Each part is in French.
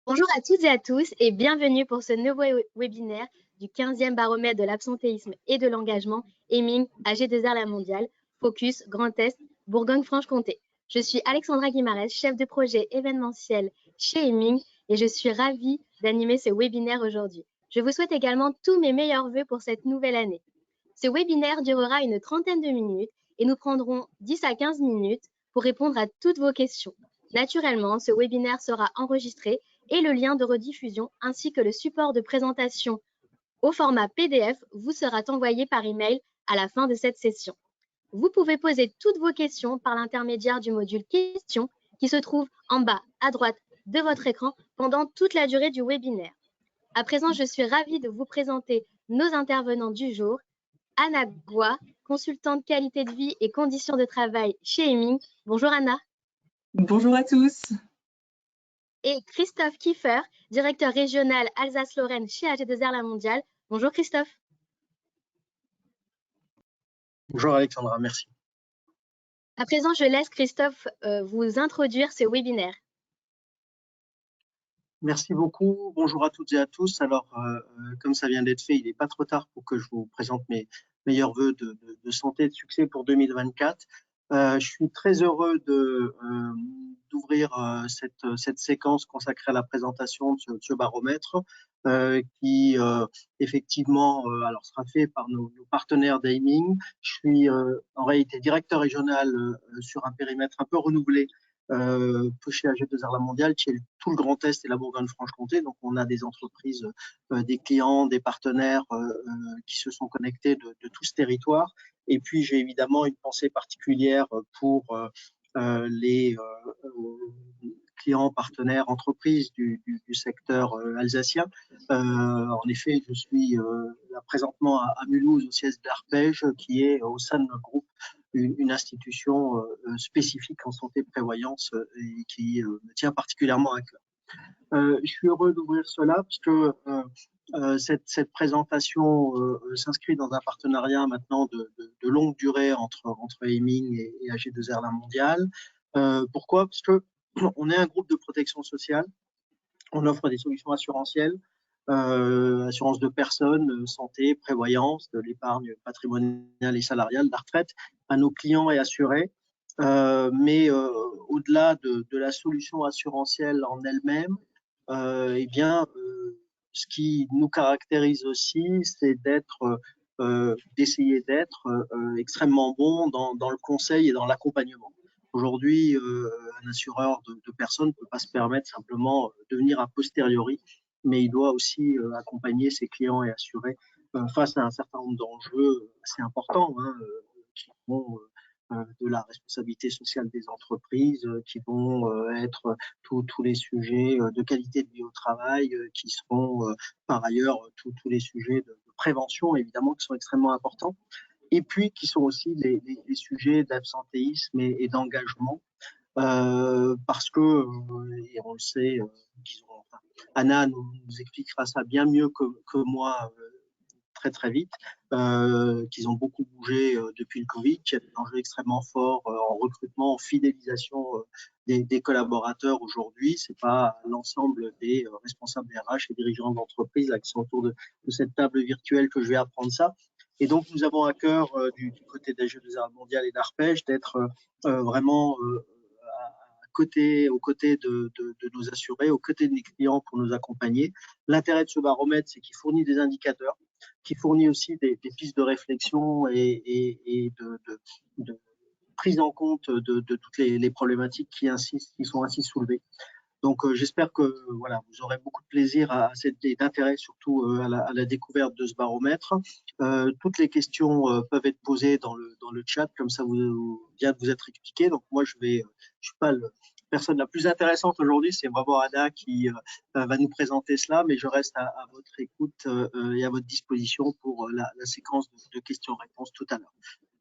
Bonjour à toutes et à tous et bienvenue pour ce nouveau webinaire du 15e baromètre de l'absentéisme et de l'engagement Aiming AG2R La Mondiale, Focus Grand Est, Bourgogne-Franche-Comté. Je suis Alexandra Guimarès, chef de projet événementiel chez Aiming et je suis ravie d'animer ce webinaire aujourd'hui. Je vous souhaite également tous mes meilleurs vœux pour cette nouvelle année. Ce webinaire durera une trentaine de minutes et nous prendrons 10 à 15 minutes pour répondre à toutes vos questions. Naturellement, ce webinaire sera enregistré et le lien de rediffusion ainsi que le support de présentation au format PDF vous sera envoyé par email à la fin de cette session. Vous pouvez poser toutes vos questions par l'intermédiaire du module questions qui se trouve en bas à droite de votre écran pendant toute la durée du webinaire. À présent, je suis ravie de vous présenter nos intervenants du jour. Anna Goua, consultante qualité de vie et conditions de travail chez Aiming. Bonjour Anna. Bonjour à tous. Et Christophe Kiefer, directeur régional Alsace-Lorraine chez AG2R La Mondiale. Bonjour Christophe. Bonjour Alexandra, merci. À présent, je laisse Christophe vous introduire ce webinaire. Merci beaucoup. Bonjour à toutes et à tous. Alors, comme ça vient d'être fait, il n'est pas trop tard pour que je vous présente mes meilleurs vœux de santé et de succès pour 2024. Je suis très heureux d'ouvrir cette séquence consacrée à la présentation de ce baromètre qui effectivement alors sera fait par nos partenaires d'Aiming. Je suis en réalité directeur régional sur un périmètre un peu renouvelé chez AG2R La Mondiale, qui est tout le Grand Est et la Bourgogne-Franche-Comté. Donc, on a des entreprises, des clients, des partenaires qui se sont connectés de tout ce territoire. Et puis, j'ai évidemment une pensée particulière pour les clients, partenaires, entreprises du secteur alsacien. En effet, je suis là présentement à Mulhouse, au siège d'Arpège, qui est au sein de notre groupe une institution spécifique en santé prévoyance et qui me tient particulièrement à cœur. Je suis heureux d'ouvrir cela parce que cette présentation s'inscrit dans un partenariat maintenant de longue durée entre Aiming et AG2R La Mondiale. Pourquoi? Parce que on est un groupe de protection sociale, on offre des solutions assurantielles, assurance de personnes, santé, prévoyance, de l'épargne patrimoniale et salariale, de la retraite à nos clients et assurés. Mais au-delà de la solution assurantielle en elle-même, eh bien, ce qui nous caractérise aussi, c'est d'essayer d'être extrêmement bon dans le conseil et dans l'accompagnement. Aujourd'hui, un assureur de personnes ne peut pas se permettre simplement de venir a posteriori, mais il doit aussi accompagner ses clients et assurés face à un certain nombre d'enjeux assez importants qui vont de la responsabilité sociale des entreprises, qui vont être tous les sujets de qualité de vie au travail, qui seront par ailleurs tous les sujets de prévention, évidemment, qui sont extrêmement importants, et puis qui sont aussi les sujets d'absentéisme et d'engagement, parce que, et on le sait, Anna nous expliquera ça bien mieux que moi très vite, qu'ils ont beaucoup bougé depuis le Covid, qu'il y a des enjeux extrêmement forts en recrutement, en fidélisation des collaborateurs aujourd'hui. C'est pas l'ensemble des responsables RH et dirigeants d'entreprise qui sont autour de cette table virtuelle que je vais apprendre ça. Et donc, nous avons à cœur du côté d'AG2R La Mondiale et d'Arpège d'être vraiment aux côtés de nos assurés, aux côtés de nos clients pour nous accompagner. L'intérêt de ce baromètre, c'est qu'il fournit des indicateurs, qui fournit aussi des pistes de réflexion et de prise en compte de toutes les problématiques qui sont ainsi soulevées. Donc, j'espère que voilà, vous aurez beaucoup de plaisir et d'intérêt surtout à la découverte de ce baromètre. Toutes les questions peuvent être posées dans le chat, comme ça vient de vous être expliqué. Donc, moi, je suis pas la personne la plus intéressante aujourd'hui, c'est vraiment Anna qui va nous présenter cela, mais je reste à votre écoute et à votre disposition pour la séquence de questions-réponses tout à l'heure.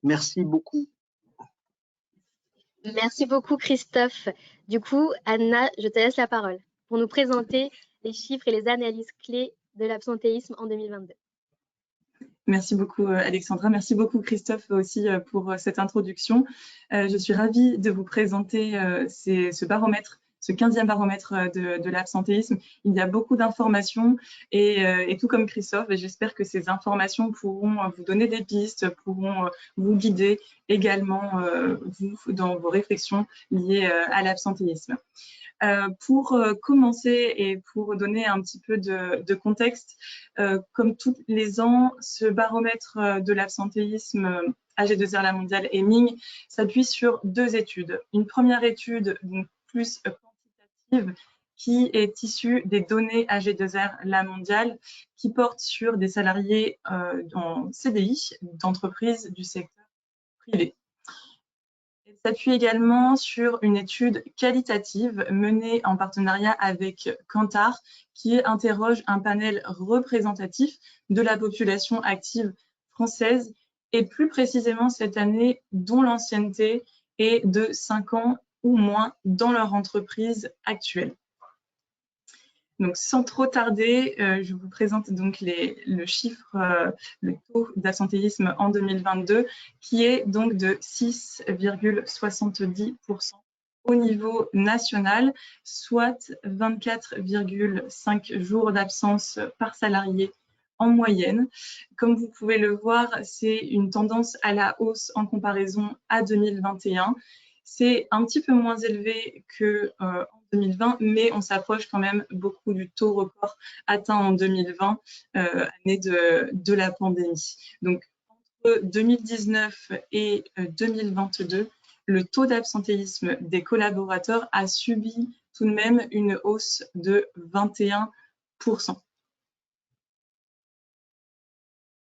Merci beaucoup. Merci beaucoup Christophe. Du coup, Anna, je te laisse la parole pour nous présenter les chiffres et les analyses clés de l'absentéisme en 2022. Merci beaucoup Alexandra, merci beaucoup Christophe aussi pour cette introduction. Je suis ravie de vous présenter ce baromètre ce 15e baromètre de l'absentéisme. Il y a beaucoup d'informations et tout comme Christophe, j'espère que ces informations pourront vous donner des pistes, pourront vous guider également vous dans vos réflexions liées à l'absentéisme. Pour commencer et pour donner un petit peu de contexte, comme tous les ans, ce baromètre de l'absentéisme AG2R La Mondiale et Ming s'appuie sur 2 études. Une première étude donc plus quantitative qui est issue des données AG2R La Mondiale qui porte sur des salariés en CDI d'entreprises du secteur privé. Elle s'appuie également sur une étude qualitative menée en partenariat avec Kantar qui interroge un panel représentatif de la population active française et plus précisément cette année dont l'ancienneté est de 5 ans ou moins dans leur entreprise actuelle. Donc, sans trop tarder, je vous présente donc le chiffre, le taux d'absentéisme en 2022, qui est donc de 6,70% au niveau national, soit 24,5 jours d'absence par salarié en moyenne. Comme vous pouvez le voir, c'est une tendance à la hausse en comparaison à 2021. C'est un petit peu moins élevé qu'en 2020, mais on s'approche quand même beaucoup du taux record atteint en 2020, année de la pandémie. Donc, entre 2019 et 2022, le taux d'absentéisme des collaborateurs a subi tout de même une hausse de 21%.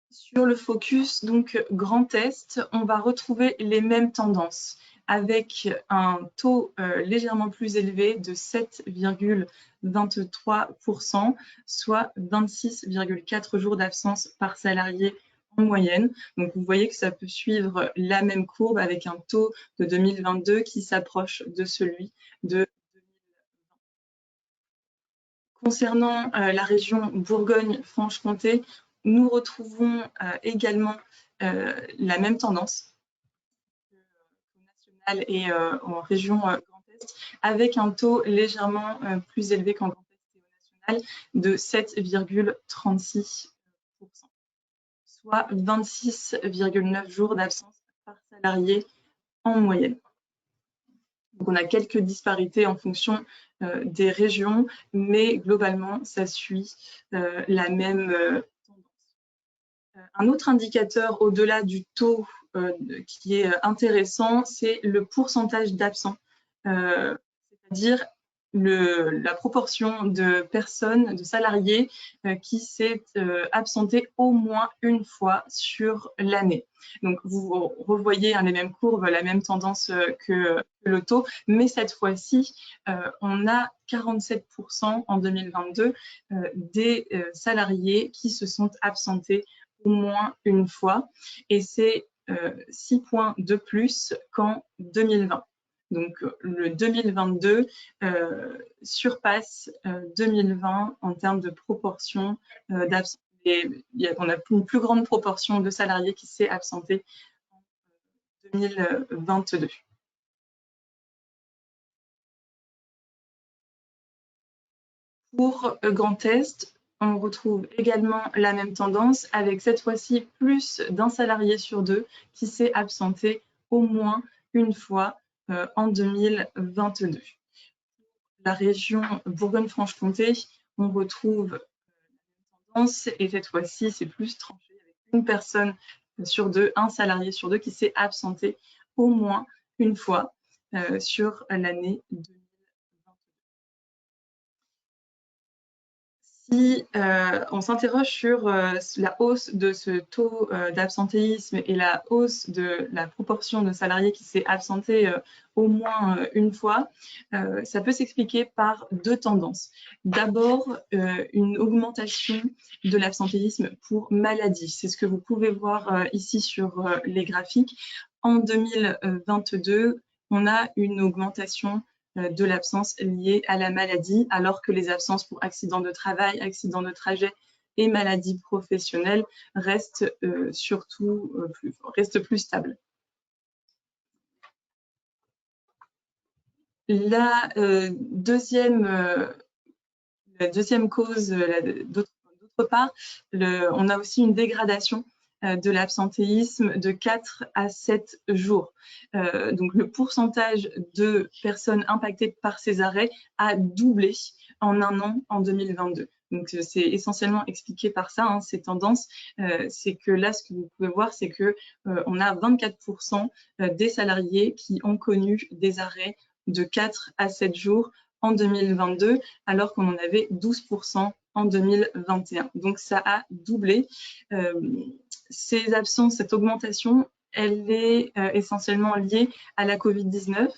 Sur le focus, donc Grand Est, on va retrouver les mêmes tendances avec un taux légèrement plus élevé de 7,23%, soit 26,4 jours d'absence par salarié en moyenne. Donc, vous voyez que ça peut suivre la même courbe avec un taux de 2022 qui s'approche de celui de 2020. Concernant la région Bourgogne-Franche-Comté, nous retrouvons également la même tendance nationale et en région Grand Est, avec un taux légèrement plus élevé qu'en Grand Est et au national de 7,36%, soit 26,9 jours d'absence par salarié en moyenne. Donc, on a quelques disparités en fonction des régions, mais globalement, ça suit la même tendance. Un autre indicateur au-delà du taux qui est intéressant, c'est le pourcentage d'absents, c'est-à-dire la proportion de personnes, de salariés qui s'est absenté au moins une fois sur l'année. Donc, vous revoyez les mêmes courbes, la même tendance que le taux, mais cette fois-ci, on a 47% en 2022 des salariés qui se sont absentés au moins une fois, et c'est 6 points de plus qu'en 2020. Donc, le 2022 surpasse 2020 en termes de proportion d'absence. On a une plus grande proportion de salariés qui s'est absenté en 2022. Pour Grand Est, on retrouve également la même tendance avec cette fois-ci plus d'un salarié sur 2 qui s'est absenté au moins une fois en 2022. La région Bourgogne-Franche-Comté, on retrouve la même tendance et cette fois-ci, c'est plus tranché avec une personne sur 2, un salarié sur 2 qui s'est absenté au moins une fois sur l'année 2022. Si on s'interroge sur la hausse de ce taux d'absentéisme et la hausse de la proportion de salariés qui s'est absenté au moins une fois, ça peut s'expliquer par 2 tendances. D'abord, une augmentation de l'absentéisme pour maladie. C'est ce que vous pouvez voir ici sur les graphiques. En 2022, on a une augmentation de l'absence liée à la maladie, alors que les absences pour accident de travail, accident de trajet et maladie professionnelle restent plus stables. La deuxième cause, d'autre part, on a aussi une dégradation de l'absentéisme de 4 à 7 jours. Donc le pourcentage de personnes impactées par ces arrêts a doublé en un an en 2022. Donc c'est essentiellement expliqué par ça, hein, ces tendances. C'est que là, ce que vous pouvez voir, c'est que on a 24% des salariés qui ont connu des arrêts de 4 à 7 jours en 2022, alors qu'on en avait 12% en 2021. Donc ça a doublé. Ces absences, cette augmentation, elle est essentiellement liée à la Covid-19.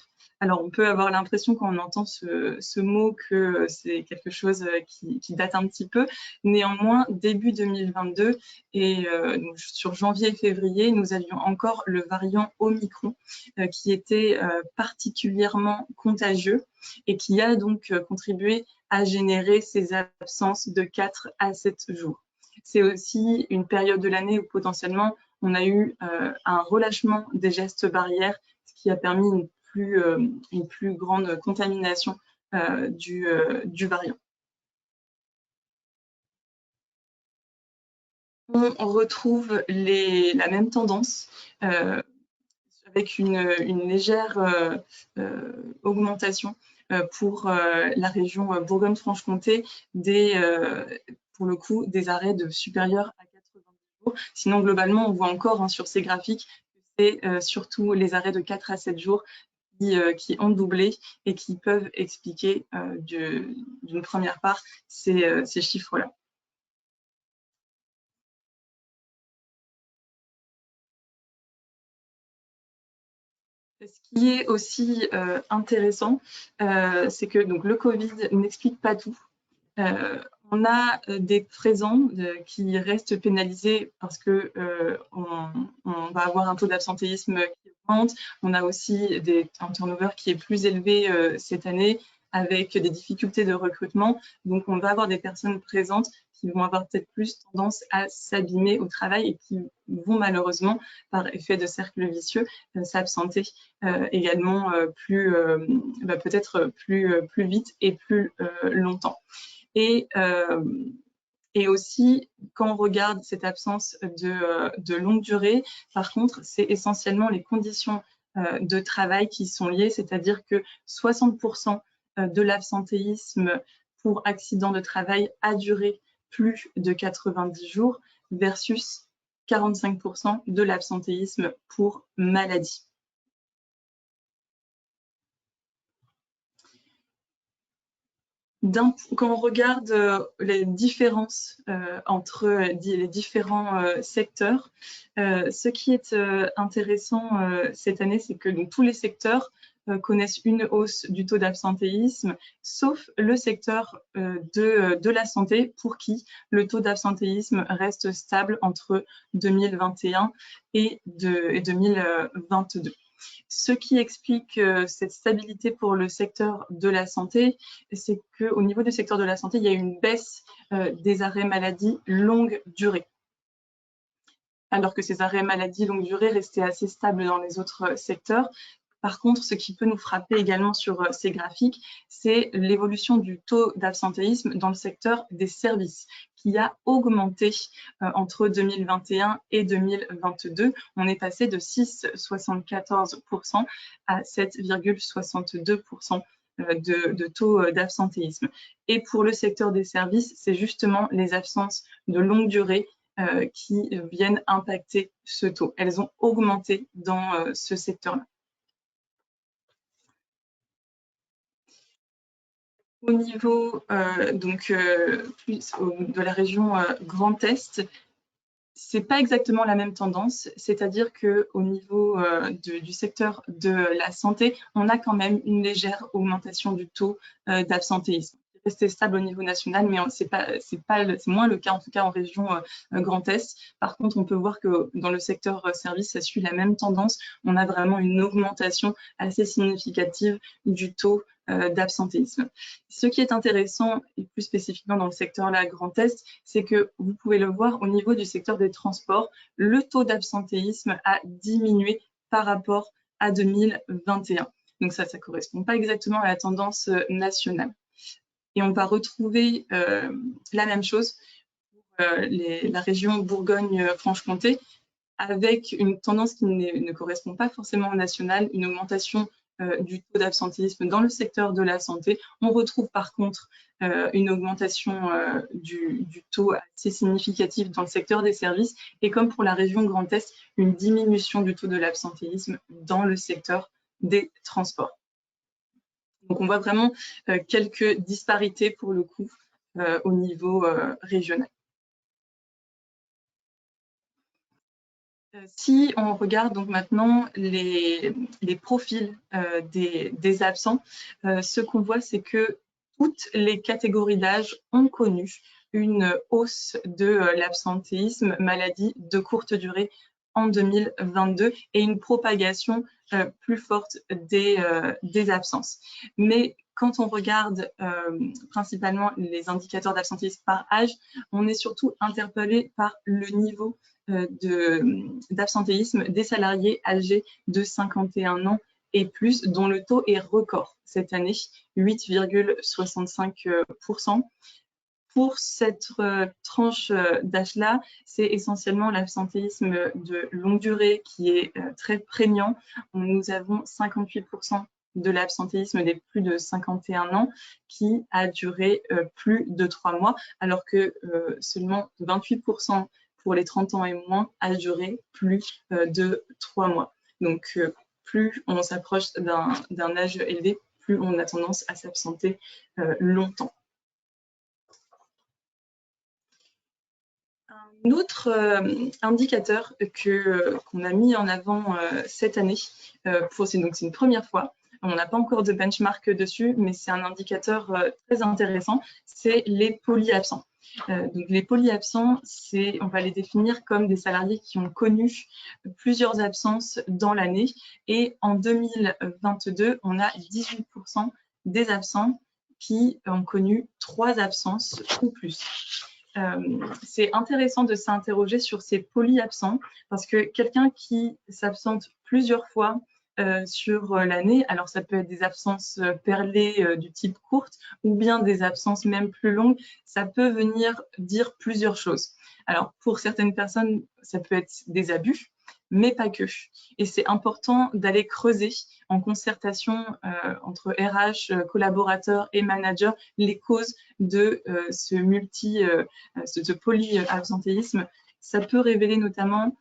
Alors, on peut avoir l'impression quand on entend ce mot que c'est quelque chose qui date un petit peu. Néanmoins, début 2022 et donc sur janvier et février, nous avions encore le variant Omicron qui était particulièrement contagieux et qui a donc contribué à générer ces absences de 4 à 7 jours. C'est aussi une période de l'année où potentiellement on a eu un relâchement des gestes barrières, ce qui a permis une plus grande contamination du variant. On retrouve la même tendance avec une légère augmentation pour la région Bourgogne-Franche-Comté pour le coup, des arrêts de supérieurs à 90 jours. Sinon, globalement, on voit encore sur ces graphiques que c'est surtout les arrêts de 4 à 7 jours qui ont doublé et qui peuvent expliquer d'une première part ces chiffres-là. Ce qui est aussi intéressant, c'est que donc, le Covid n'explique pas tout. On a des présents qui restent pénalisés parce que on va avoir un taux d'absentéisme qui augmente. On a aussi un turnover qui est plus élevé cette année avec des difficultés de recrutement. Donc, on va avoir des personnes présentes qui vont avoir peut-être plus tendance à s'abîmer au travail et qui vont malheureusement, par effet de cercle vicieux, s'absenter également peut-être plus vite et plus longtemps. Et aussi, quand on regarde cette absence de longue durée, par contre, c'est essentiellement les conditions de travail qui sont liées, c'est-à-dire que 60% de l'absentéisme pour accident de travail a duré plus de 90 jours versus 45% de l'absentéisme pour maladie. Quand on regarde les différences entre les différents secteurs, ce qui est intéressant cette année, c'est que donc, tous les secteurs connaissent une hausse du taux d'absentéisme, sauf le secteur de la santé, pour qui le taux d'absentéisme reste stable entre 2021 et 2022. Ce qui explique cette stabilité pour le secteur de la santé, c'est qu'au niveau du secteur de la santé, il y a eu une baisse des arrêts maladie longue durée. Alors que ces arrêts maladie longue durée restaient assez stables dans les autres secteurs. Par contre, ce qui peut nous frapper également sur ces graphiques, c'est l'évolution du taux d'absentéisme dans le secteur des services, qui a augmenté entre 2021 et 2022. On est passé de 6,74% à 7,62% de taux d'absentéisme. Et pour le secteur des services, c'est justement les absences de longue durée qui viennent impacter ce taux. Elles ont augmenté dans ce secteur-là. Au niveau de la région Grand Est, c'est pas exactement la même tendance, c'est-à-dire qu'au niveau du secteur de la santé, on a quand même une légère augmentation du taux d'absentéisme. C'est resté stable au niveau national, mais c'est moins le cas en tout cas en région Grand Est. Par contre, on peut voir que dans le secteur service, ça suit la même tendance. On a vraiment une augmentation assez significative du taux d'absentéisme. Ce qui est intéressant, et plus spécifiquement dans le secteur là, Grand Est, c'est que vous pouvez le voir au niveau du secteur des transports, le taux d'absentéisme a diminué par rapport à 2021. Donc ça ne correspond pas exactement à la tendance nationale. Et on va retrouver la même chose pour la région Bourgogne-Franche-Comté, avec une tendance qui ne correspond pas forcément au national, une augmentation du taux d'absentéisme dans le secteur de la santé. On retrouve par contre une augmentation du taux assez significatif dans le secteur des services et comme pour la région Grand Est, une diminution du taux de l'absentéisme dans le secteur des transports. Donc on voit vraiment quelques disparités pour le coup au niveau régional. Si on regarde donc maintenant les profils des absents, ce qu'on voit, c'est que toutes les catégories d'âge ont connu une hausse de l'absentéisme, maladie de courte durée en 2022 et une propagation plus forte des absences. Mais quand on regarde principalement les indicateurs d'absentéisme par âge, on est surtout interpellé par le niveau d'absentéisme des salariés âgés de 51 ans et plus, dont le taux est record cette année, 8,65%. Pour cette tranche d'âge-là, c'est essentiellement l'absentéisme de longue durée qui est très prégnant. Nous avons 58% de l'absentéisme des plus de 51 ans qui a duré plus de 3 mois, alors que seulement 28% pour les 30 ans et moins a duré plus de 3 mois. Donc, plus on s'approche d'un âge élevé, plus on a tendance à s'absenter longtemps. Un autre indicateur qu'on a mis en avant cette année, c'est une première fois, on n'a pas encore de benchmark dessus, mais c'est un indicateur très intéressant, c'est les polyabsents. Donc les polyabsents, on va les définir comme des salariés qui ont connu plusieurs absences dans l'année. Et en 2022, on a 18% des absents qui ont connu 3 absences ou plus. C'est intéressant de s'interroger sur ces polyabsents parce que quelqu'un qui s'absente plusieurs fois sur l'année, alors ça peut être des absences perlées du type courte ou bien des absences même plus longues, ça peut venir dire plusieurs choses. Alors pour certaines personnes, ça peut être des abus, mais pas que. Et c'est important d'aller creuser en concertation entre RH, collaborateurs et managers les causes de ce polyabsentéisme. Ça peut révéler notamment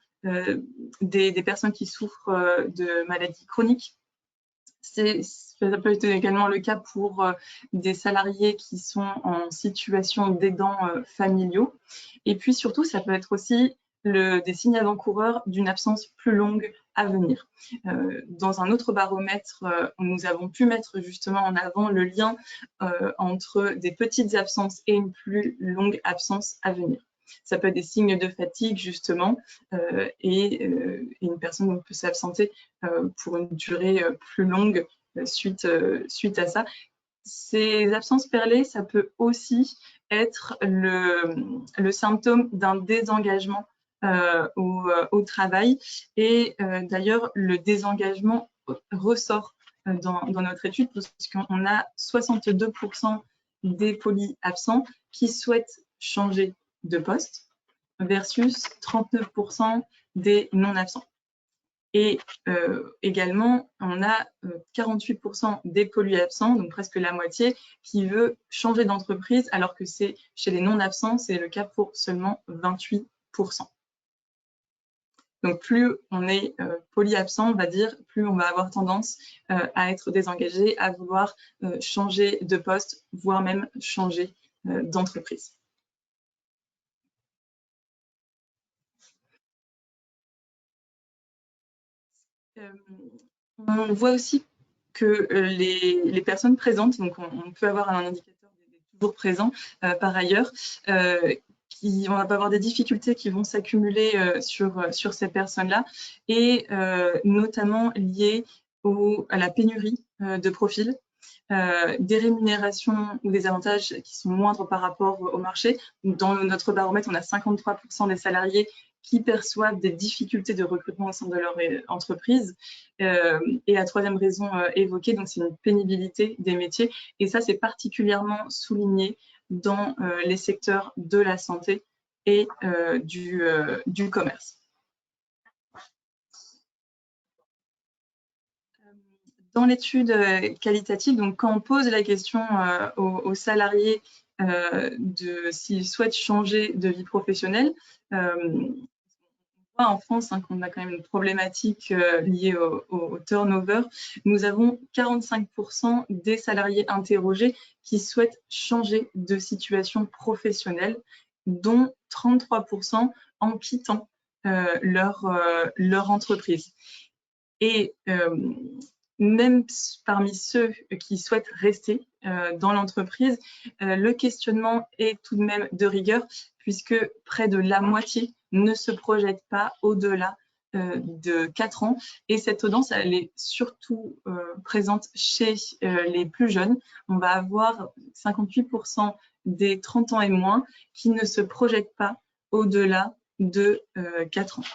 des personnes qui souffrent de maladies chroniques. Ça peut être également le cas pour des salariés qui sont en situation d'aidants familiaux. Et puis surtout, ça peut être aussi des signes avant-coureurs d'une absence plus longue à venir. Dans un autre baromètre, nous avons pu mettre justement en avant le lien entre des petites absences et une plus longue absence à venir. Ça peut être des signes de fatigue justement et une personne peut s'absenter pour une durée plus longue suite à ça. Ces absences perlées, ça peut aussi être le symptôme d'un désengagement au travail. Et d'ailleurs, le désengagement ressort dans notre étude parce qu'on a 62% des polyabsents qui souhaitent changer de poste versus 39% des non-absents. Et également, on a 48% des polyabsents, donc presque la moitié, qui veut changer d'entreprise, alors que chez les non-absents, c'est le cas pour seulement 28%. Donc plus on est polyabsent, on va dire, plus on va avoir tendance à être désengagé, à vouloir changer de poste, voire même changer d'entreprise. On voit aussi que les personnes présentes, donc on peut avoir un indicateur toujours présent par ailleurs, on va avoir des difficultés qui vont s'accumuler sur ces personnes-là et notamment liées à la pénurie de profils, des rémunérations ou des avantages qui sont moindres par rapport au marché. Dans notre baromètre, on a 53% des salariés qui perçoivent des difficultés de recrutement au sein de leur entreprise. Et la troisième raison évoquée, donc c'est une pénibilité des métiers. Et ça, c'est particulièrement souligné dans les secteurs de la santé et du commerce. Dans l'étude qualitative, donc quand on pose la question aux salariés de s'ils souhaitent changer de vie professionnelle, on voit en France qu'on a quand même une problématique liée au turnover. Nous avons 45% des salariés interrogés qui souhaitent changer de situation professionnelle, dont 33% en quittant leur entreprise. Et même parmi ceux qui souhaitent rester dans l'entreprise, le questionnement est tout de même de rigueur, puisque près de la moitié ne se projette pas au-delà de 4 ans. Et cette tendance, elle est surtout présente chez les plus jeunes. On va avoir 58% des 30 ans et moins qui ne se projettent pas au-delà de 4 ans.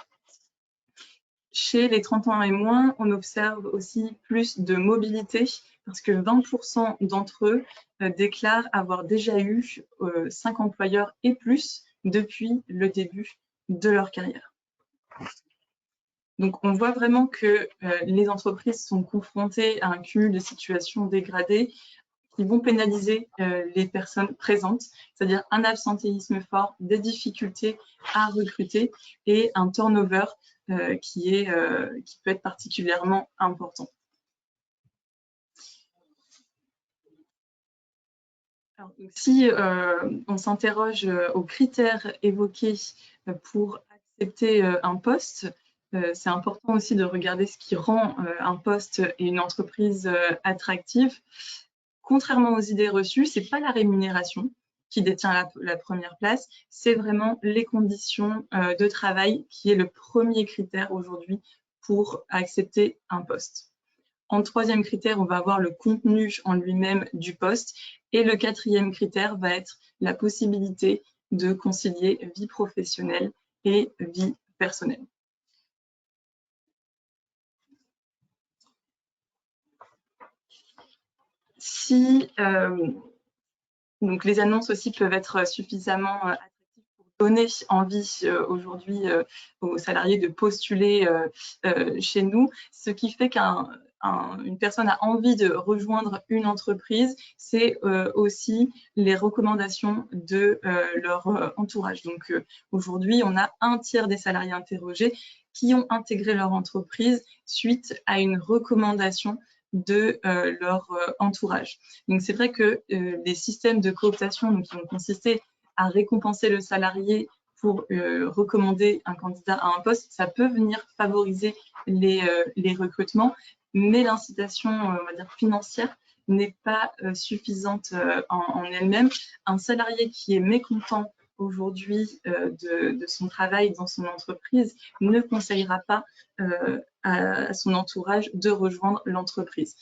Chez les 30 ans et moins, on observe aussi plus de mobilité parce que 20% d'entre eux déclarent avoir déjà eu 5 employeurs et plus depuis le début de leur carrière. Donc, on voit vraiment que les entreprises sont confrontées à un cumul de situations dégradées qui vont pénaliser les personnes présentes, c'est-à-dire un absentéisme fort, des difficultés à recruter et un turnover qui peut être particulièrement important. Alors, si on s'interroge aux critères évoqués pour accepter un poste, c'est important aussi de regarder ce qui rend un poste et une entreprise attractive. Contrairement aux idées reçues, ce n'est pas la rémunération qui détient la première place, c'est vraiment les conditions de travail qui est le premier critère aujourd'hui pour accepter un poste. En troisième critère, on va avoir le contenu en lui-même du poste. Et le quatrième critère va être la possibilité de concilier vie professionnelle et vie personnelle. Si donc les annonces aussi peuvent être suffisamment attractives pour donner envie aujourd'hui aux salariés de postuler chez nous, ce qui fait qu'une personne a envie de rejoindre une entreprise, c'est aussi les recommandations de leur entourage. Donc aujourd'hui, on a un tiers des salariés interrogés qui ont intégré leur entreprise suite à une recommandation de leur entourage. Donc c'est vrai que les systèmes de cooptation qui vont consister à récompenser le salarié pour recommander un candidat à un poste, ça peut venir favoriser les recrutements, mais l'incitation, on va dire, financière n'est pas suffisante en elle-même. Un salarié qui est mécontent aujourd'hui de son travail dans son entreprise ne conseillera pas à son entourage de rejoindre l'entreprise.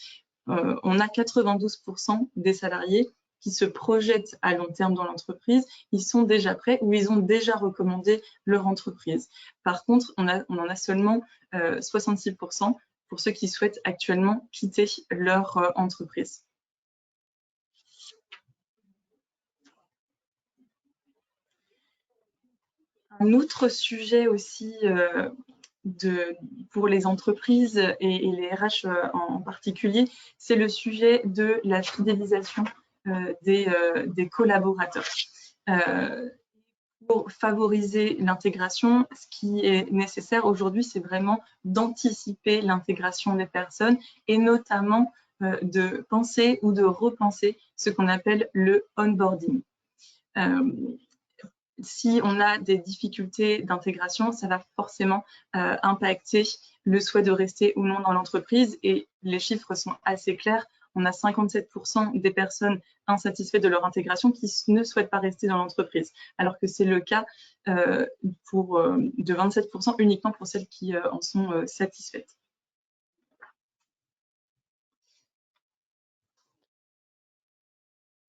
On a 92% des salariés qui se projettent à long terme dans l'entreprise, ils sont déjà prêts ou ils ont déjà recommandé leur entreprise. Par contre, on en a seulement 66% pour ceux qui souhaitent actuellement quitter leur entreprise. Un autre sujet aussi pour les entreprises et les RH en particulier, c'est le sujet de la fidélisation des collaborateurs. Pour favoriser l'intégration, ce qui est nécessaire aujourd'hui, c'est vraiment d'anticiper l'intégration des personnes et notamment de penser ou de repenser ce qu'on appelle le onboarding. Si on a des difficultés d'intégration, ça va forcément impacter le souhait de rester ou non dans l'entreprise et les chiffres sont assez clairs. On a 57% des personnes insatisfaites de leur intégration qui ne souhaitent pas rester dans l'entreprise, alors que c'est le cas de 27% uniquement pour celles qui en sont satisfaites.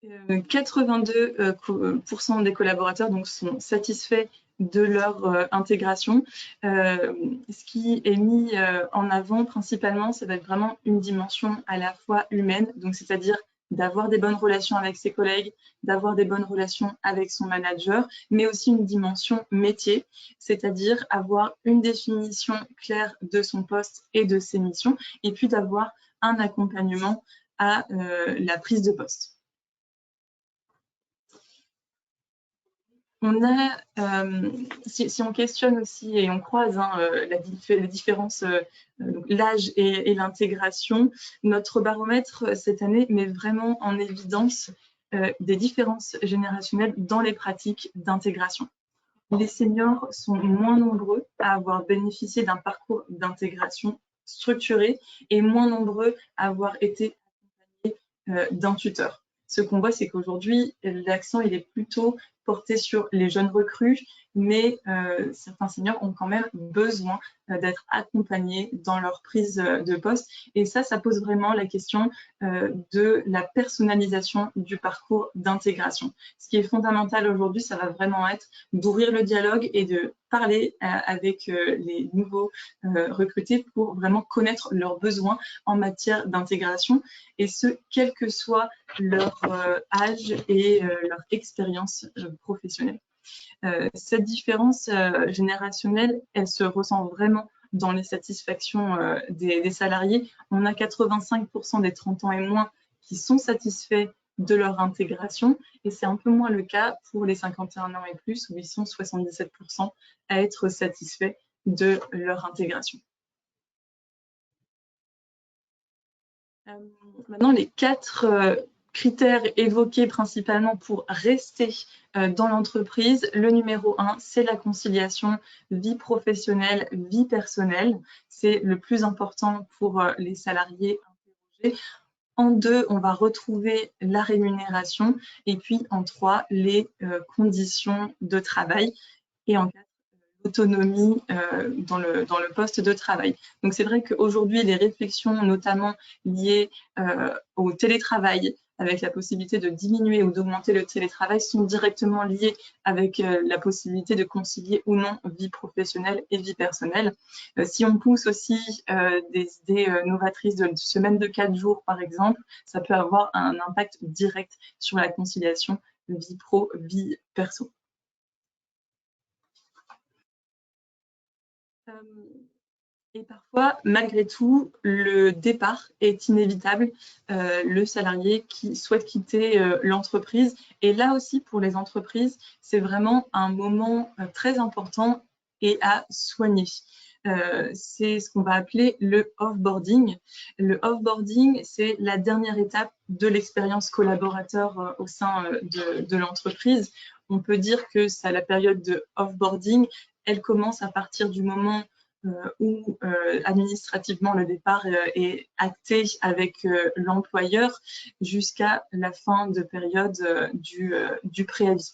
82% des collaborateurs donc, sont satisfaits de leur intégration. Ce qui est mis en avant principalement, ça va être vraiment une dimension à la fois humaine, donc c'est-à-dire d'avoir des bonnes relations avec ses collègues, d'avoir des bonnes relations avec son manager, mais aussi une dimension métier, c'est-à-dire avoir une définition claire de son poste et de ses missions, et puis d'avoir un accompagnement à la prise de poste. On a, si on questionne aussi et on croise les différences, l'âge et l'intégration, notre baromètre cette année met vraiment en évidence des différences générationnelles dans les pratiques d'intégration. Les seniors sont moins nombreux à avoir bénéficié d'un parcours d'intégration structuré et moins nombreux à avoir été accompagnés d'un tuteur. Ce qu'on voit, c'est qu'aujourd'hui, l'accent il est plutôt porté sur les jeunes recrues, mais certains seniors ont quand même besoin d'être accompagnés dans leur prise de poste. Et ça pose vraiment la question de la personnalisation du parcours d'intégration. Ce qui est fondamental aujourd'hui, ça va vraiment être d'ouvrir le dialogue et de parler avec les nouveaux recrutés pour vraiment connaître leurs besoins en matière d'intégration, et ce, quel que soit leur âge et leur expérience professionnelle. Cette différence générationnelle, elle se ressent vraiment dans les satisfactions des salariés. On a 85% des 30 ans et moins qui sont satisfaits de leur intégration, et c'est un peu moins le cas pour les 51 ans et plus, où ils sont 77% à être satisfaits de leur intégration. Maintenant, les 4 critères évoqués principalement pour rester dans l'entreprise. Le numéro 1, c'est la conciliation vie professionnelle, vie personnelle. C'est le plus important pour les salariés interrogés. En 2, on va retrouver la rémunération. Et puis en 3, les conditions de travail. Et en 4, l'autonomie dans le poste de travail. Donc c'est vrai qu'aujourd'hui, les réflexions notamment liées au télétravail, avec la possibilité de diminuer ou d'augmenter le télétravail, sont directement liées avec la possibilité de concilier ou non vie professionnelle et vie personnelle. Si on pousse aussi des idées novatrices de semaine de 4 jours, par exemple, ça peut avoir un impact direct sur la conciliation vie pro, vie perso. Et parfois, malgré tout, le départ est inévitable. Le salarié qui souhaite quitter l'entreprise. Et là aussi, pour les entreprises, c'est vraiment un moment très important et à soigner. C'est ce qu'on va appeler le off-boarding. Le off-boarding, c'est la dernière étape de l'expérience collaborateur au sein de l'entreprise. On peut dire que c'est la période de off-boarding. Elle commence à partir du moment où administrativement le départ est acté avec l'employeur jusqu'à la fin de période du préavis.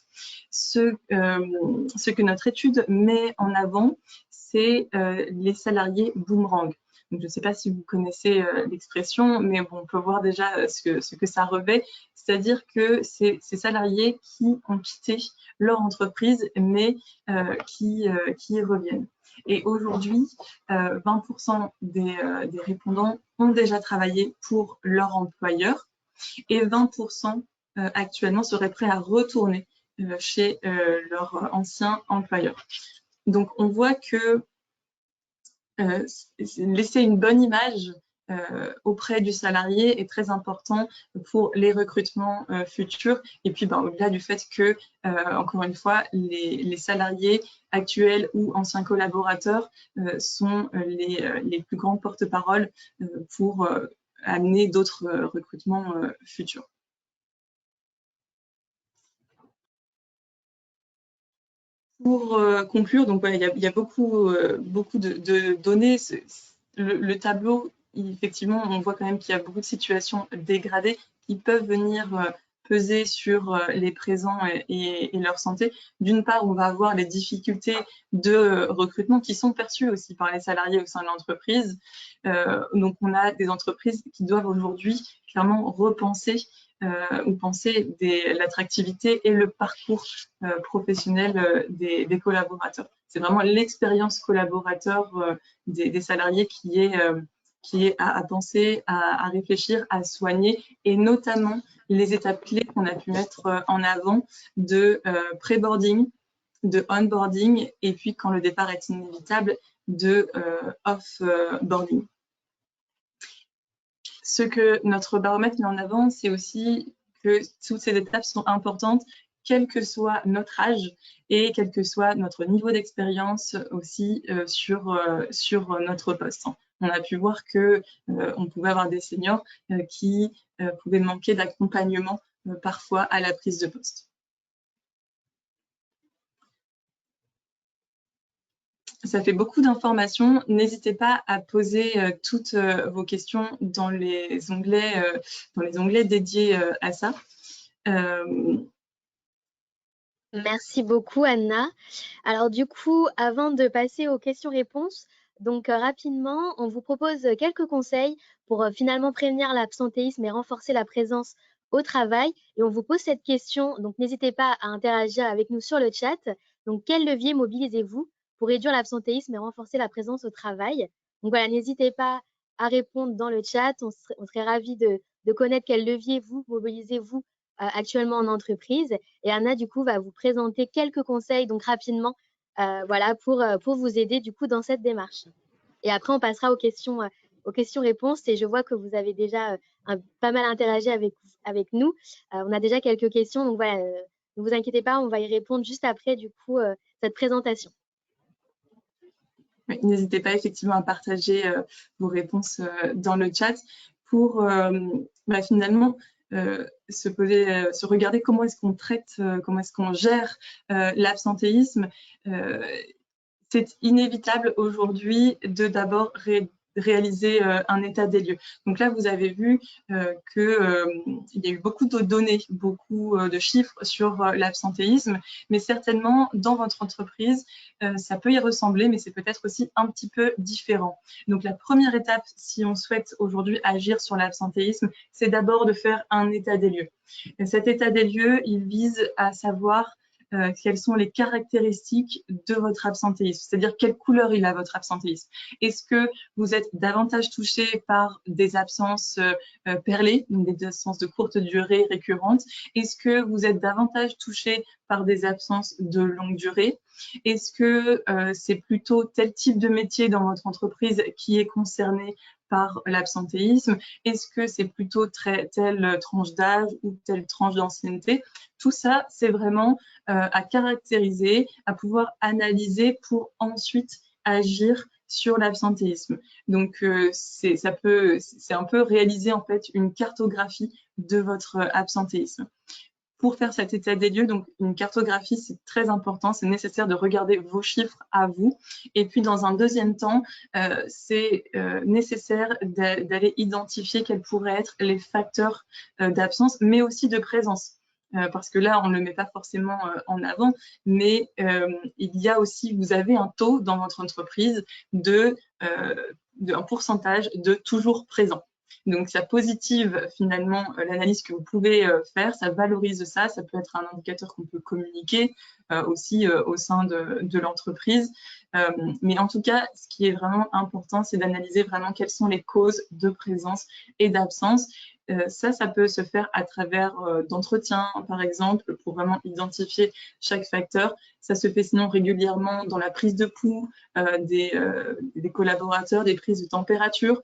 Ce que notre étude met en avant, c'est les salariés boomerang. Donc, je ne sais pas si vous connaissez l'expression, mais bon, on peut voir déjà ce que ça revêt. C'est-à-dire que c'est ces salariés qui ont quitté leur entreprise, mais qui y reviennent. Et aujourd'hui, 20% des répondants ont déjà travaillé pour leur employeur, et 20% actuellement seraient prêts à retourner chez leur ancien employeur. Donc, on voit que laisser une bonne image auprès du salarié est très important pour les recrutements futurs. Et puis, au-delà du fait que, encore une fois, les salariés actuels ou anciens collaborateurs sont les plus grands porte-parole pour amener d'autres recrutements futurs. Pour conclure, donc voilà, il y a beaucoup de données. Le tableau, effectivement, on voit quand même qu'il y a beaucoup de situations dégradées qui peuvent venir peser sur les présents et leur santé. D'une part, on va avoir les difficultés de recrutement qui sont perçues aussi par les salariés au sein de l'entreprise. Donc, on a des entreprises qui doivent aujourd'hui clairement repenser ou penser l'attractivité et le parcours professionnel des collaborateurs. C'est vraiment l'expérience collaborateur des salariés qui est à penser, à réfléchir, à soigner, et notamment les étapes clés qu'on a pu mettre en avant de pré-boarding, de onboarding, et puis quand le départ est inévitable, de off-boarding. Ce que notre baromètre met en avant, c'est aussi que toutes ces étapes sont importantes, quel que soit notre âge et quel que soit notre niveau d'expérience aussi sur notre poste. On a pu voir que on pouvait avoir des seniors qui pouvaient manquer d'accompagnement parfois à la prise de poste. Ça fait beaucoup d'informations. N'hésitez pas à poser toutes vos questions dans les onglets dédiés à ça. Merci beaucoup, Anna. Alors du coup, avant de passer aux questions-réponses, donc rapidement, on vous propose quelques conseils pour finalement prévenir l'absentéisme et renforcer la présence au travail. Et on vous pose cette question, donc n'hésitez pas à interagir avec nous sur le chat. Donc, quel levier mobilisez-vous pour réduire l'absentéisme et renforcer la présence au travail? Donc voilà, n'hésitez pas à répondre dans le chat. On serait ravis de connaître quel levier vous mobilisez-vous actuellement en entreprise. Et Anna, du coup, va vous présenter quelques conseils, donc rapidement, voilà, pour vous aider, du coup, dans cette démarche. Et après, on passera aux questions-réponses. Et je vois que vous avez déjà pas mal interagi avec nous. On a déjà quelques questions. Donc voilà, ne vous inquiétez pas, on va y répondre juste après, du coup, cette présentation. Oui, n'hésitez pas effectivement à partager vos réponses dans le chat pour finalement se regarder comment est-ce qu'on traite, comment est-ce qu'on gère l'absentéisme. C'est inévitable aujourd'hui de d'abord réaliser un état des lieux. Donc là, vous avez vu qu'il y a eu beaucoup de données, beaucoup de chiffres sur l'absentéisme, mais certainement dans votre entreprise, ça peut y ressembler, mais c'est peut-être aussi un petit peu différent. Donc la première étape, si on souhaite aujourd'hui agir sur l'absentéisme, c'est d'abord de faire un état des lieux. Et cet état des lieux, il vise à savoir quelles sont les caractéristiques de votre absentéisme, c'est-à-dire quelle couleur il a votre absentéisme. Est-ce que vous êtes davantage touché par des absences perlées, donc des absences de courte durée récurrentes? Est-ce que vous êtes davantage touché par des absences de longue durée? Est-ce que c'est plutôt tel type de métier dans votre entreprise qui est concerné par l'absentéisme? Est-ce que c'est plutôt telle tranche d'âge ou telle tranche d'ancienneté? Tout ça, c'est vraiment à caractériser, à pouvoir analyser pour ensuite agir sur l'absentéisme. Donc, c'est un peu réaliser en fait une cartographie de votre absentéisme. Pour faire cet état des lieux, donc une cartographie, c'est très important, c'est nécessaire de regarder vos chiffres à vous. Et puis, dans un deuxième temps, c'est nécessaire d'aller identifier quels pourraient être les facteurs d'absence, mais aussi de présence. Parce que là, on ne le met pas forcément en avant, mais il y a aussi, vous avez un taux dans votre entreprise un pourcentage de toujours présent. Donc, ça positive finalement l'analyse que vous pouvez faire, ça valorise ça, ça peut être un indicateur qu'on peut communiquer aussi au sein de l'entreprise. Mais en tout cas, ce qui est vraiment important, c'est d'analyser vraiment quelles sont les causes de présence et d'absence. Ça peut se faire à travers d'entretiens, par exemple, pour vraiment identifier chaque facteur. Ça se fait sinon régulièrement dans la prise de pouls des collaborateurs, des prises de température.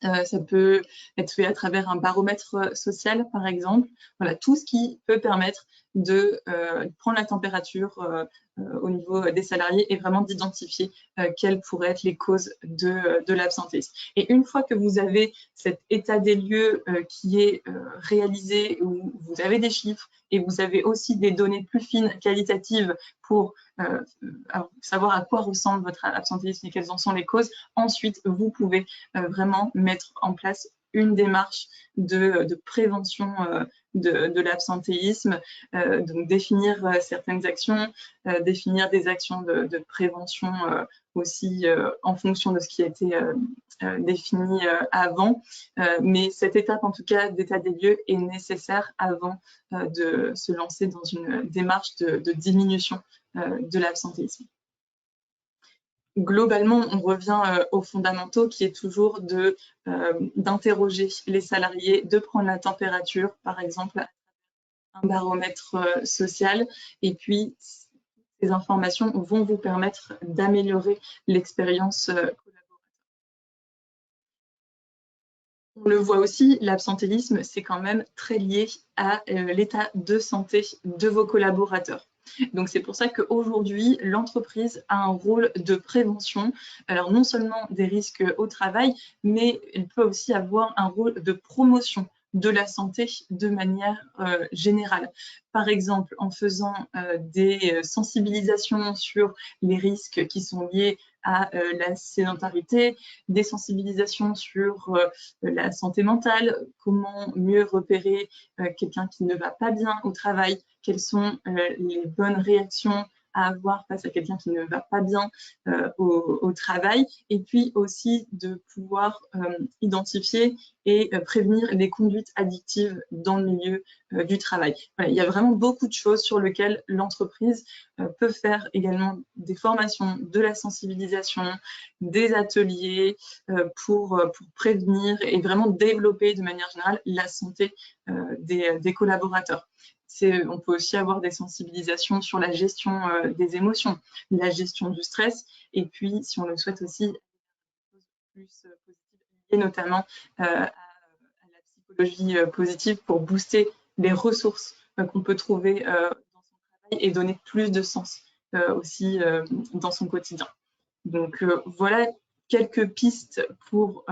Ça peut être fait à travers un baromètre social, par exemple. Voilà, tout ce qui peut permettre de prendre la température au niveau des salariés et vraiment d'identifier quelles pourraient être les causes de l'absentéisme. Et une fois que vous avez cet état des lieux qui est réalisé, où vous avez des chiffres et vous avez aussi des données plus fines, qualitatives, pour savoir à quoi ressemble votre absentéisme et quelles en sont les causes, ensuite, vous pouvez vraiment mettre en place une démarche de prévention de l'absentéisme, donc définir certaines actions, définir des actions de prévention aussi en fonction de ce qui a été défini avant. Mais cette étape, en tout cas, d'état des lieux est nécessaire avant de se lancer dans une démarche de diminution de l'absentéisme. Globalement, on revient aux fondamentaux qui est toujours d'interroger les salariés, de prendre la température, par exemple, un baromètre social, et puis ces informations vont vous permettre d'améliorer l'expérience collaborative. On le voit aussi, l'absentéisme, c'est quand même très lié à l'état de santé de vos collaborateurs. Donc, c'est pour ça qu'aujourd'hui, l'entreprise a un rôle de prévention, alors non seulement des risques au travail, mais elle peut aussi avoir un rôle de promotion de la santé de manière générale. Par exemple, en faisant des sensibilisations sur les risques qui sont liés à la sédentarité, des sensibilisations sur la santé mentale, comment mieux repérer quelqu'un qui ne va pas bien au travail, quelles sont les bonnes réactions à avoir face à quelqu'un qui ne va pas bien au travail, et puis aussi de pouvoir identifier et prévenir les conduites addictives dans le milieu du travail. Voilà, il y a vraiment beaucoup de choses sur lesquelles l'entreprise peut faire également des formations, de la sensibilisation, des ateliers pour prévenir et vraiment développer de manière générale la santé des collaborateurs. On peut aussi avoir des sensibilisations sur la gestion des émotions, la gestion du stress, et puis, si on le souhaite aussi, plus positives, liées notamment à la psychologie positive pour booster les ressources qu'on peut trouver dans son travail et donner plus de sens aussi dans son quotidien. Donc, voilà quelques pistes pour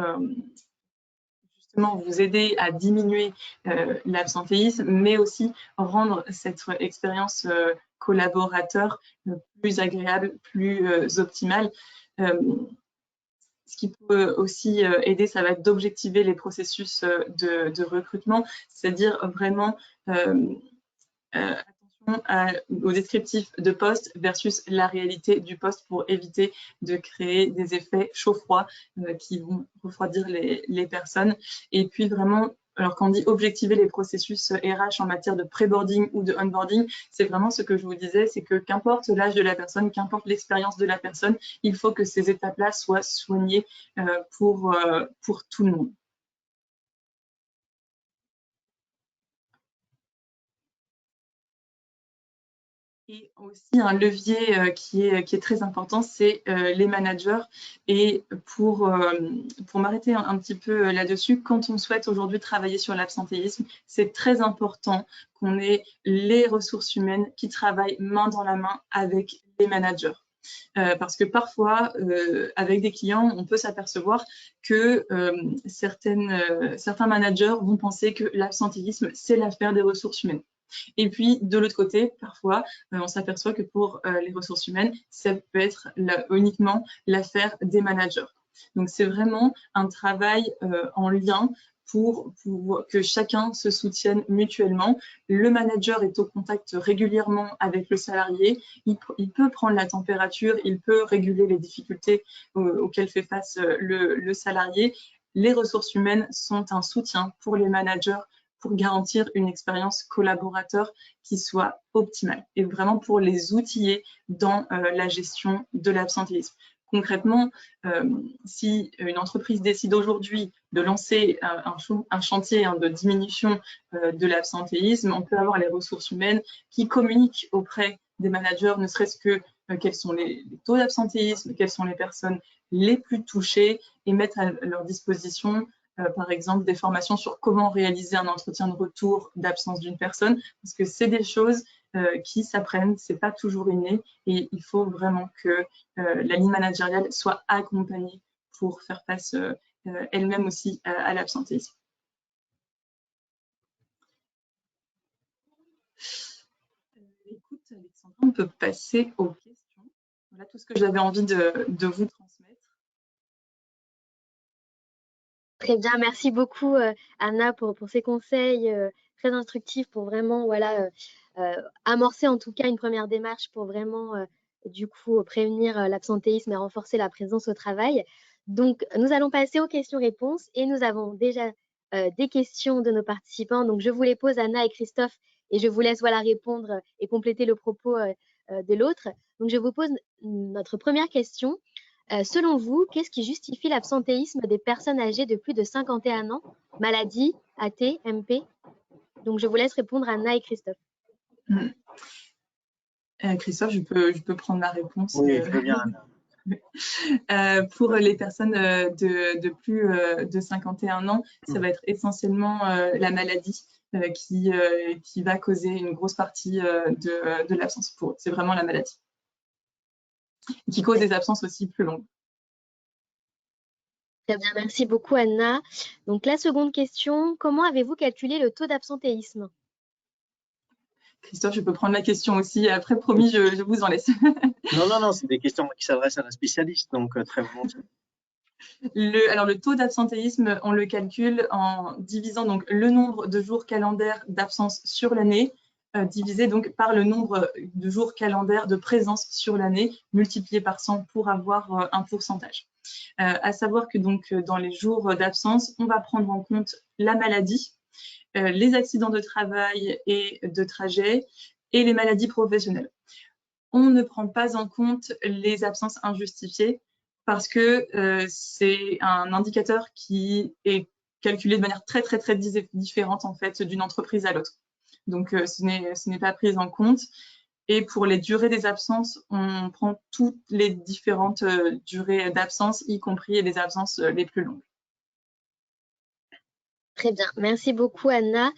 justement vous aider à diminuer l'absentéisme, mais aussi rendre cette expérience collaborateur plus agréable, plus optimale. Ce qui peut aussi aider, ça va être d'objectiver les processus de recrutement, c'est-à-dire vraiment attention au descriptif de poste versus la réalité du poste pour éviter de créer des effets chaud-froid qui vont refroidir les personnes. Et puis vraiment, alors quand on dit objectiver les processus RH en matière de pré-boarding ou de onboarding, c'est vraiment ce que je vous disais, c'est que qu'importe l'âge de la personne, qu'importe l'expérience de la personne, il faut que ces étapes-là soient soignées pour tout le monde. Et aussi un levier qui est très important, c'est les managers. Et pour m'arrêter un petit peu là-dessus, quand on souhaite aujourd'hui travailler sur l'absentéisme, c'est très important qu'on ait les ressources humaines qui travaillent main dans la main avec les managers. Parce que parfois, avec des clients, on peut s'apercevoir que certains managers vont penser que l'absentéisme, c'est l'affaire des ressources humaines. Et puis, de l'autre côté, parfois, on s'aperçoit que pour les ressources humaines, ça peut être uniquement l'affaire des managers. Donc, c'est vraiment un travail en lien pour que chacun se soutienne mutuellement. Le manager est au contact régulièrement avec le salarié. Il peut prendre la température, il peut réguler les difficultés auxquelles fait face le salarié. Les ressources humaines sont un soutien pour les managers pour garantir une expérience collaborateur qui soit optimale et vraiment pour les outiller dans la gestion de l'absentéisme. Concrètement, si une entreprise décide aujourd'hui de lancer un chantier de diminution de l'absentéisme, on peut avoir les ressources humaines qui communiquent auprès des managers, ne serait-ce que quels sont les taux d'absentéisme, quelles sont les personnes les plus touchées et mettre à leur disposition par exemple, des formations sur comment réaliser un entretien de retour d'absence d'une personne, parce que c'est des choses qui s'apprennent, c'est pas toujours inné, et il faut vraiment que la ligne managériale soit accompagnée pour faire face elle-même aussi à l'absentéisme. Écoute, Alexandra, on peut passer aux questions. Voilà tout ce que j'avais envie de vous transmettre. Très bien, merci beaucoup Anna pour ces conseils très instructifs pour vraiment voilà, amorcer en tout cas une première démarche pour vraiment du coup prévenir l'absentéisme et renforcer la présence au travail. Donc nous allons passer aux questions-réponses et nous avons déjà des questions de nos participants. Donc je vous les pose Anna et Christophe et je vous laisse voilà répondre et compléter le propos de l'autre. Donc je vous pose notre première question. Selon vous, qu'est-ce qui justifie l'absentéisme des personnes âgées de plus de 51 ans? Maladie, AT, MP? Donc, je vous laisse répondre à Anna et Christophe. Christophe, je peux prendre la réponse. Oui, je veux bien, Anna. Pour les personnes de plus de 51 ans, ça va être essentiellement la maladie qui va causer une grosse partie de l'absence pour eux. C'est vraiment la maladie qui cause des absences aussi plus longues. Très bien, merci beaucoup Anna. Donc la seconde question, comment avez-vous calculé le taux d'absentéisme? Christophe, je peux prendre la question aussi. Après, promis, je vous en laisse. Non, c'est des questions qui s'adressent à la spécialiste, donc très volontiers. Alors, le taux d'absentéisme, on le calcule en divisant donc le nombre de jours calendaires d'absence sur l'année, divisé donc par le nombre de jours calendaires de présence sur l'année, multiplié par 100 pour avoir un pourcentage. À savoir que donc dans les jours d'absence, on va prendre en compte la maladie, les accidents de travail et de trajet et les maladies professionnelles. On ne prend pas en compte les absences injustifiées parce que c'est un indicateur qui est calculé de manière très différente en fait d'une entreprise à l'autre. Donc ce n'est pas pris en compte. Et pour les durées des absences, on prend toutes les différentes durées d'absence, y compris les absences les plus longues. Très bien, merci beaucoup Anna.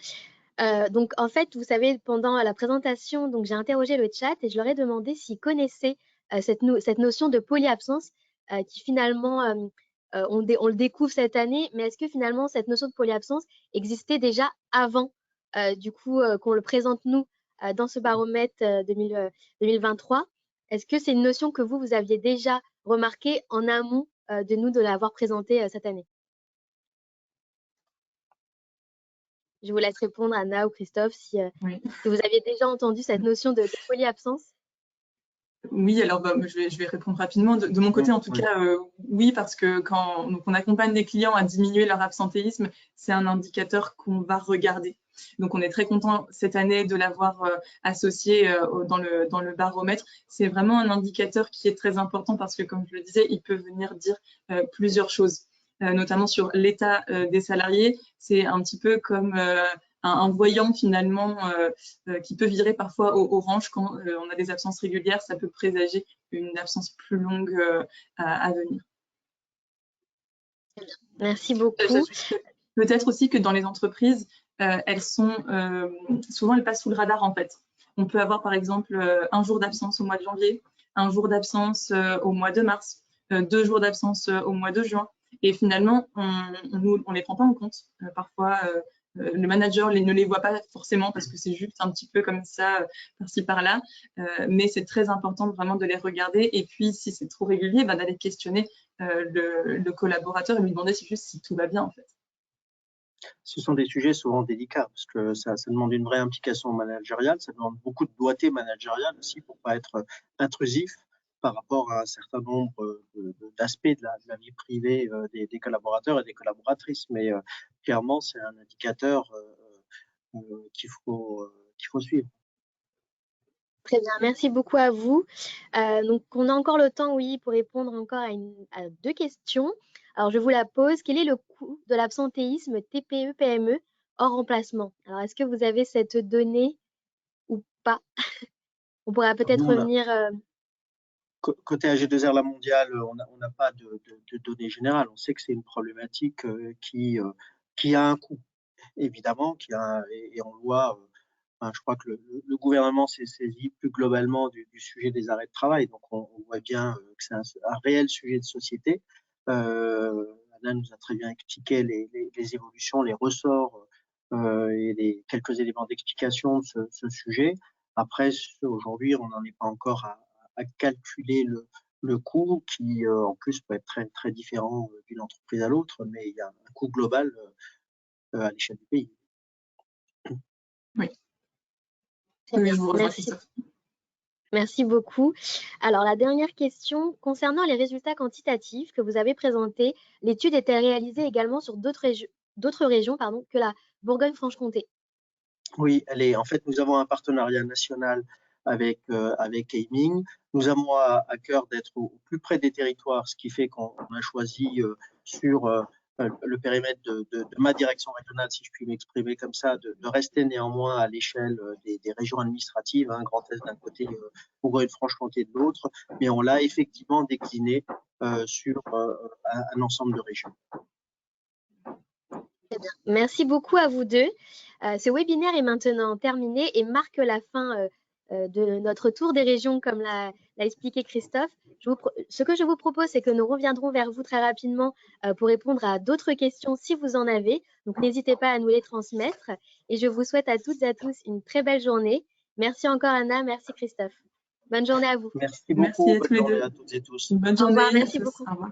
Donc en fait, vous savez, pendant la présentation, donc j'ai interrogé le chat et je leur ai demandé s'ils connaissaient cette notion de polyabsence qui finalement, on le découvre cette année, mais est-ce que finalement cette notion de polyabsence existait déjà avant, du coup, qu'on le présente nous dans ce baromètre 2023? Est-ce que c'est une notion que vous aviez déjà remarquée en amont de nous de l'avoir présentée cette année? Je vous laisse répondre, Anna ou Christophe, si vous aviez déjà entendu cette notion de polyabsence. Oui, alors je vais répondre rapidement. De mon côté, en tout cas, oui, parce que quand on accompagne des clients à diminuer leur absentéisme, c'est un indicateur qu'on va regarder. Donc, on est très content cette année de l'avoir associé dans le baromètre. C'est vraiment un indicateur qui est très important parce que, comme je le disais, il peut venir dire plusieurs choses, notamment sur l'état des salariés. C'est un petit peu comme un voyant finalement qui peut virer parfois au orange quand on a des absences régulières. Ça peut présager une absence plus longue à venir. Merci beaucoup. Peut-être aussi que dans les entreprises, souvent elles passent sous le radar en fait. On peut avoir par exemple un jour d'absence au mois de janvier, un jour d'absence au mois de mars, 2 jours d'absence au mois de juin. Et finalement, on les prend pas en compte. Parfois, le manager ne les voit pas forcément parce que c'est juste un petit peu comme ça, par-ci par-là. Mais c'est très important vraiment de les regarder. Et puis, si c'est trop régulier, d'aller questionner le collaborateur et lui demander si tout va bien en fait. Ce sont des sujets souvent délicats parce que ça demande une vraie implication managériale, ça demande beaucoup de doigté managériale aussi pour pas être intrusif par rapport à un certain nombre d'aspects de la vie privée des collaborateurs et des collaboratrices. Mais clairement, c'est un indicateur qu'il faut suivre. Très bien, merci beaucoup à vous. Donc, on a encore le temps, oui, pour répondre encore à 2 questions. Alors, je vous la pose. Quel est le coût de l'absentéisme TPE-PME hors remplacement? Alors, est-ce que vous avez cette donnée ou pas? On pourra peut-être revenir. Côté AG2R La Mondiale, on n'a pas de données générales. On sait que c'est une problématique qui a un coût, évidemment, et on le voit. Je crois que le gouvernement s'est saisi plus globalement du sujet des arrêts de travail. Donc, on voit bien que c'est un réel sujet de société. Anna nous a très bien expliqué les évolutions, les ressorts et les quelques éléments d'explication de ce sujet. Après, aujourd'hui, on n'en est pas encore à calculer le coût qui, en plus, peut être très, très différent d'une entreprise à l'autre, mais il y a un coût global à l'échelle du pays. Oui. Très Oui, bien. je vous rejoins, Merci. Christophe. Merci beaucoup. Alors, la dernière question, concernant les résultats quantitatifs que vous avez présentés, l'étude était réalisée également sur d'autres régions que la Bourgogne-Franche-Comté. Oui, en fait, nous avons un partenariat national avec Aiming. Nous avons à cœur d'être au plus près des territoires, ce qui fait qu'on a choisi sur le périmètre de ma direction régionale, si je puis m'exprimer comme ça, de rester néanmoins à l'échelle des régions administratives, hein, Grand Est d'un côté, Bourgogne-Franche-Comté de l'autre, mais on l'a effectivement décliné sur un ensemble de régions. Très bien. Merci beaucoup à vous deux. Ce webinaire est maintenant terminé et marque la fin de notre tour des régions, comme l'a expliqué Christophe. Ce que je vous propose, c'est que nous reviendrons vers vous très rapidement pour répondre à d'autres questions si vous en avez. Donc, n'hésitez pas à nous les transmettre. Et je vous souhaite à toutes et à tous une très belle journée. Merci encore, Anna. Merci, Christophe. Bonne journée à vous. Merci beaucoup. Merci à tous Bonne les journée deux. à toutes et tous. Bonne Au revoir, journée. merci beaucoup. Au revoir.